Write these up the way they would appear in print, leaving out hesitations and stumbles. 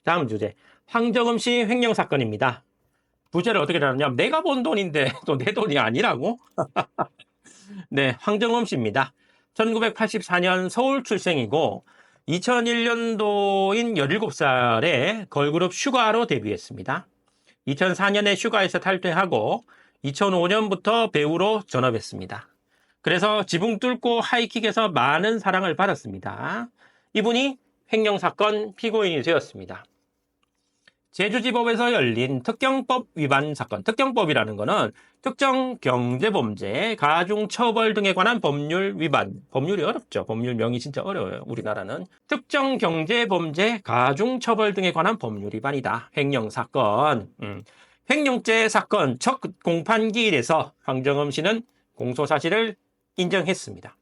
다음 주제. 황정음 씨 횡령 사건입니다. 부제를 어떻게 다루냐면 내가 번 돈인데 또 내 돈이 아니라고? 네, 황정음 씨입니다. 1984년 서울 출생이고 2001년도인 17살에 걸그룹 슈가로 데뷔했습니다. 2004년에 슈가에서 탈퇴하고 2005년부터 배우로 전업했습니다. 그래서 지붕 뚫고 하이킥에서 많은 사랑을 받았습니다. 이분이 횡령 사건 피고인이 되었습니다. 제주지법에서 열린 특경법 위반 사건. 특경법이라는 거는 특정 경제범죄, 가중처벌 등에 관한 법률 위반. 법률이 어렵죠. 법률명이 진짜 어려워요. 우리나라는. 특정 경제범죄, 가중처벌 등에 관한 법률 위반이다. 횡령 사건. 횡령죄 사건 첫 공판기일에서 황정음 씨는 공소사실을 인정했습니다.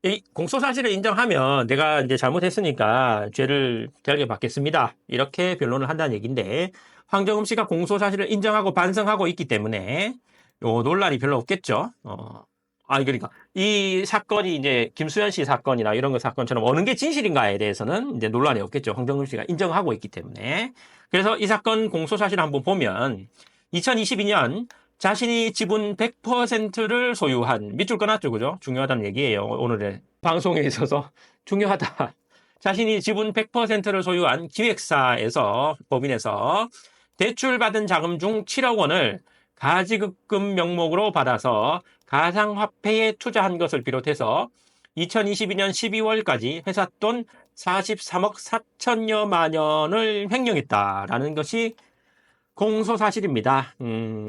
이 공소사실을 인정하면 내가 이제 잘못했으니까 죄를 대하게 받겠습니다. 이렇게 변론을 한다는 얘기인데 황정음 씨가 공소사실을 인정하고 반성하고 있기 때문에 요 논란이 별로 없겠죠. 그러니까 이 사건이 이제 김수현 씨 사건이나 이런 거 사건처럼 어느 게 진실인가에 대해서는 이제 논란이 없겠죠. 황정음 씨가 인정하고 있기 때문에. 그래서 이 사건 공소사실을 한번 보면 2022년 자신이 지분 100%를 소유한, 밑줄 끊었죠, 그죠? 중요하다는 얘기예요. 오늘의 방송에 있어서 중요하다. 자신이 지분 100%를 소유한 기획사에서, 법인에서 대출받은 자금 중 7억 원을 가지급금 명목으로 받아서 가상화폐에 투자한 것을 비롯해서 2022년 12월까지 회사 돈 43억 4천여만 원을 횡령했다라는 것이 공소사실입니다.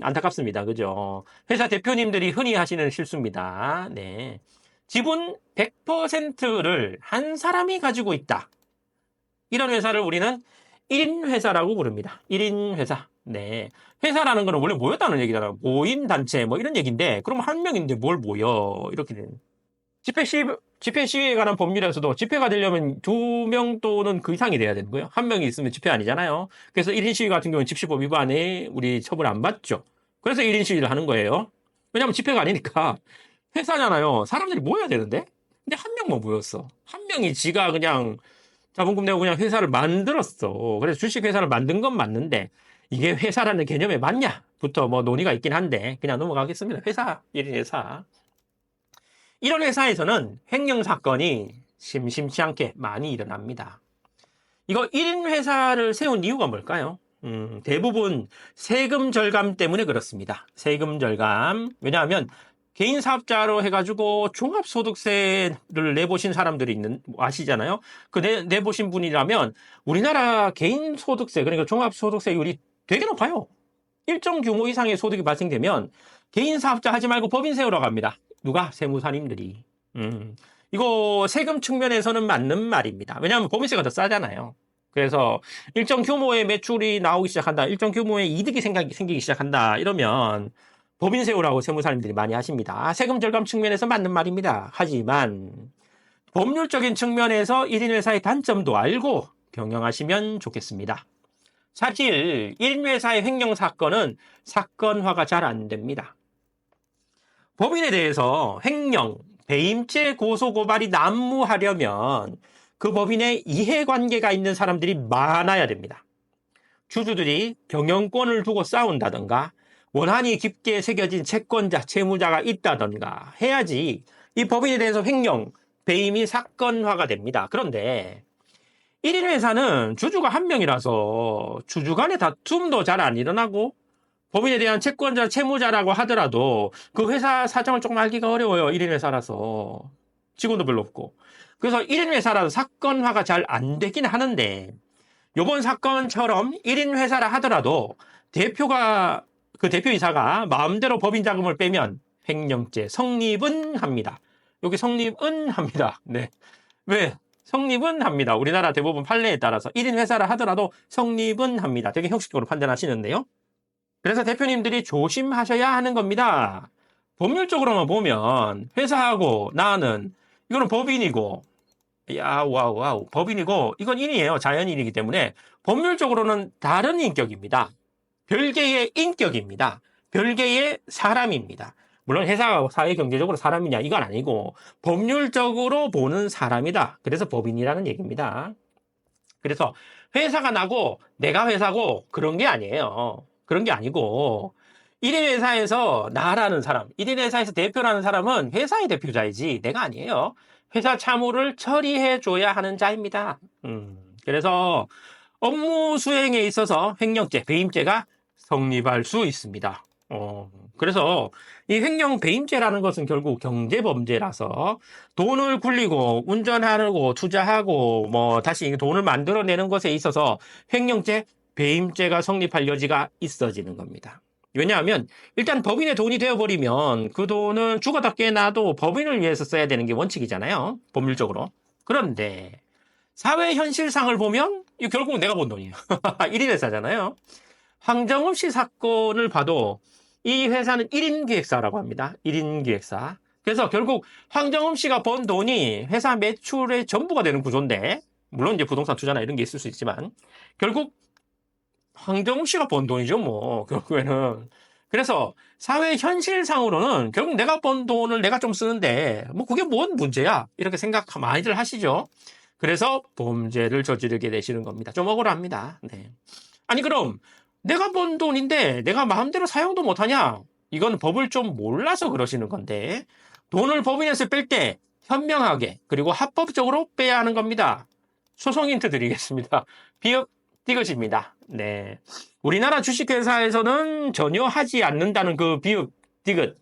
안타깝습니다. 그죠? 회사 대표님들이 흔히 하시는 실수입니다. 네. 지분 100%를 한 사람이 가지고 있다. 이런 회사를 우리는 1인 회사라고 부릅니다. 1인 회사. 네. 회사라는 거는 원래 모였다는 얘기잖아요. 모임 단체 뭐 이런 얘기인데 그럼 한 명인데 뭘 모여? 이렇게 되는. 집회 시위에 관한 법률에서도 집회가 되려면 2명 또는 그 이상이 돼야 되는 거예요. 한 명이 있으면 집회 아니잖아요. 그래서 1인 시위 같은 경우는 집시법 위반에 우리 처벌 안 받죠. 그래서 1인 시위를 하는 거예요. 왜냐하면 집회가 아니니까 회사잖아요. 사람들이 모여야 되는데. 근데 한 명만 모였어. 한 명이 지가 그냥 자본금 내고 그냥 회사를 만들었어. 그래서 주식회사를 만든 건 맞는데 이게 회사라는 개념에 맞냐부터 뭐 논의가 있긴 한데 그냥 넘어가겠습니다. 회사, 1인 회사. 이런 회사에서는 횡령 사건이 심심치 않게 많이 일어납니다. 이거 1인 회사를 세운 이유가 뭘까요? 대부분 세금 절감 때문에 그렇습니다. 세금 절감. 왜냐하면 개인 사업자로 해가지고 종합소득세를 내보신 사람들이 아시잖아요. 그 내보신 분이라면 우리나라 개인 소득세, 그러니까 종합소득세율이 되게 높아요. 일정 규모 이상의 소득이 발생되면 개인 사업자 하지 말고 법인 세우라고 합니다. 누가? 세무사님들이. 이거 세금 측면에서는 맞는 말입니다. 왜냐하면 법인세가 더 싸잖아요. 그래서 일정 규모의 매출이 나오기 시작한다. 일정 규모의 이득이 생기기 시작한다. 이러면 법인 세우라고 세무사님들이 많이 하십니다. 세금 절감 측면에서 맞는 말입니다. 하지만 법률적인 측면에서 1인 회사의 단점도 알고 경영하시면 좋겠습니다. 사실 1인 회사의 횡령 사건은 사건화가 잘 안 됩니다. 법인에 대해서 횡령, 배임죄 고소고발이 난무하려면 그 법인에 이해관계가 있는 사람들이 많아야 됩니다. 주주들이 경영권을 두고 싸운다던가 원한이 깊게 새겨진 채권자, 채무자가 있다던가 해야지 이 법인에 대해서 횡령, 배임이 사건화가 됩니다. 그런데 1인 회사는 주주가 한 명이라서 주주 간의 다툼도 잘 안 일어나고 법인에 대한 채권자, 채무자라고 하더라도 그 회사 사정을 조금 알기가 어려워요. 1인 회사라서. 직원도 별로 없고. 그래서 1인 회사라서 사건화가 잘 안 되긴 하는데 이번 사건처럼 1인 회사라 하더라도 그 대표이사가 마음대로 법인 자금을 빼면 횡령죄 성립은 합니다. 여기 성립은 합니다. 네. 왜? 성립은 합니다. 우리나라 대부분 판례에 따라서 1인 회사라 하더라도 성립은 합니다. 되게 형식적으로 판단하시는데요. 그래서 대표님들이 조심하셔야 하는 겁니다. 법률적으로만 보면 회사하고 나는 이거는 법인이고 와우 법인이고 이건 인이에요. 자연인이기 때문에 법률적으로는 다른 인격입니다. 별개의 인격입니다. 별개의 사람입니다. 물론 회사가 사회경제적으로 사람이냐 이건 아니고 법률적으로 보는 사람이다. 그래서 법인이라는 얘기입니다. 그래서 회사가 나고 내가 회사고 그런 게 아니에요. 그런 게 아니고 1인 회사에서 나라는 사람, 1인 회사에서 대표라는 사람은 회사의 대표자이지 내가 아니에요. 회사 차무를 처리해 줘야 하는 자입니다. 그래서 업무 수행에 있어서 횡령죄, 배임죄가 성립할 수 있습니다. 그래서 이 횡령 배임죄라는 것은 결국 경제범죄라서 돈을 굴리고 운전하고 투자하고 뭐 다시 돈을 만들어내는 것에 있어서 횡령죄, 배임죄가 성립할 여지가 있어지는 겁니다. 왜냐하면 일단 법인의 돈이 되어버리면 그 돈은 죽어다 깨나도 법인을 위해서 써야 되는 게 원칙이잖아요. 법률적으로. 그런데 사회 현실상을 보면 이거 결국은 내가 번 돈이에요. 1인 회사잖아요. 황정음 씨 사건을 봐도 이 회사는 1인 기획사라고 합니다. 1인 기획사. 그래서 결국 황정음 씨가 번 돈이 회사 매출의 전부가 되는 구조인데, 물론 이제 부동산 투자나 이런 게 있을 수 있지만, 결국 황정음 씨가 번 돈이죠, 뭐, 결국에는. 그래서 사회 현실상으로는 결국 내가 번 돈을 내가 좀 쓰는데, 뭐 그게 뭔 문제야? 이렇게 생각 많이들 하시죠. 그래서 범죄를 저지르게 되시는 겁니다. 좀 억울합니다. 네. 아니, 그럼 내가 번 돈인데 내가 마음대로 사용도 못하냐? 이건 법을 좀 몰라서 그러시는 건데, 돈을 법인에서 뺄 때 현명하게 그리고 합법적으로 빼야 하는 겁니다. 소송 힌트 드리겠습니다. 비읍 디귿입니다. 네. 우리나라 주식회사에서는 전혀 하지 않는다는 그 비읍 디귿.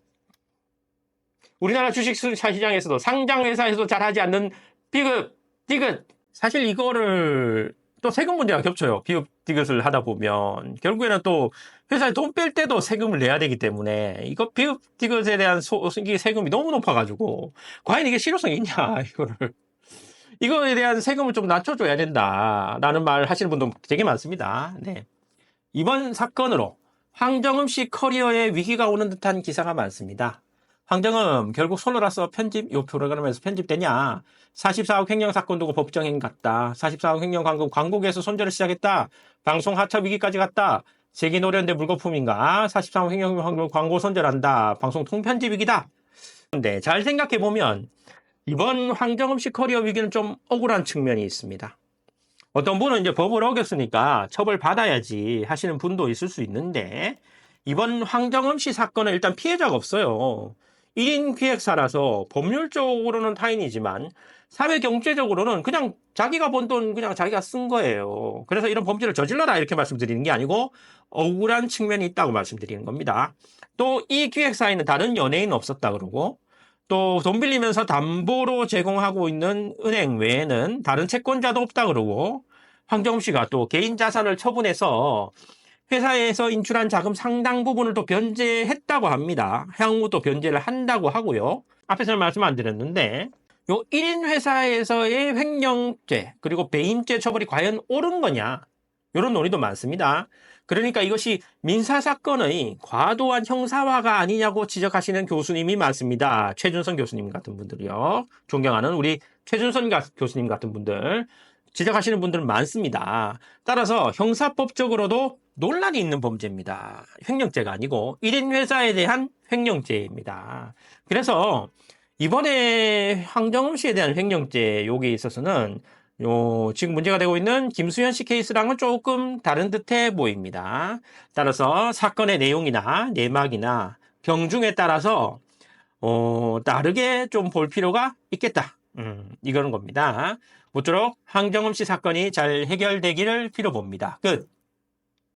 우리나라 주식시장에서도 상장회사에서도 잘 하지 않는 비읍 디귿. 사실 이거를 또 세금 문제가 겹쳐요. 비읍 디귿을 하다 보면 결국에는 또 회사에 돈 뺄 때도 세금을 내야 되기 때문에 이거 비읍 디귿에 대한 세금이 너무 높아가지고 과연 이게 실효성이 있냐 이거를. 이거에 대한 세금을 좀 낮춰줘야 된다라는 말 하시는 분도 되게 많습니다. 네. 이번 사건으로 황정음 씨 커리어에 위기가 오는 듯한 기사가 많습니다. 황정음 결국 솔로라서 편집 요 프로그램에서 편집되냐? 44억 횡령 사건 두고 법정행 갔다. 44억 횡령 광고계에서 손절을 시작했다. 방송 하차 위기까지 갔다. 세계 노련대 물거품인가? 44억 횡령 광고 손절한다. 방송 통편집 위기다. 근데 잘 생각해 보면 이번 황정음 씨 커리어 위기는 좀 억울한 측면이 있습니다. 어떤 분은 이제 법을 어겼으니까 처벌받아야지 하시는 분도 있을 수 있는데, 이번 황정음 씨 사건은 일단 피해자가 없어요. 1인 기획사라서 법률적으로는 타인이지만 사회 경제적으로는 그냥 자기가 번 돈 그냥 자기가 쓴 거예요. 그래서 이런 범죄를 저질러라 이렇게 말씀드리는 게 아니고 억울한 측면이 있다고 말씀드리는 겁니다. 또 이 기획사에는 다른 연예인 없었다 그러고, 또 돈 빌리면서 담보로 제공하고 있는 은행 외에는 다른 채권자도 없다 그러고, 황정음 씨가 또 개인 자산을 처분해서 회사에서 인출한 자금 상당 부분을 또 변제했다고 합니다. 향후 또 변제를 한다고 하고요. 앞에서 말씀 안 드렸는데 요 1인 회사에서의 횡령죄 그리고 배임죄 처벌이 과연 옳은 거냐, 이런 논의도 많습니다. 그러니까 이것이 민사사건의 과도한 형사화가 아니냐고 지적하시는 교수님이 많습니다. 최준선 교수님 같은 분들이요. 존경하는 우리 최준선 교수님 같은 분들, 지적하시는 분들은 많습니다. 따라서 형사법적으로도 논란이 있는 범죄입니다. 횡령죄가 아니고 1인 회사에 대한 횡령죄입니다. 그래서 이번에 황정음 씨에 대한 횡령죄 요기에 있어서는 지금 문제가 되고 있는 김수현 씨 케이스랑은 조금 다른 듯해 보입니다. 따라서 사건의 내용이나 내막이나 경중에 따라서 다르게 좀 볼 필요가 있겠다. 이거는 겁니다. 모쪼록 황정음 씨 사건이 잘 해결되기를 빌어봅니다. 끝.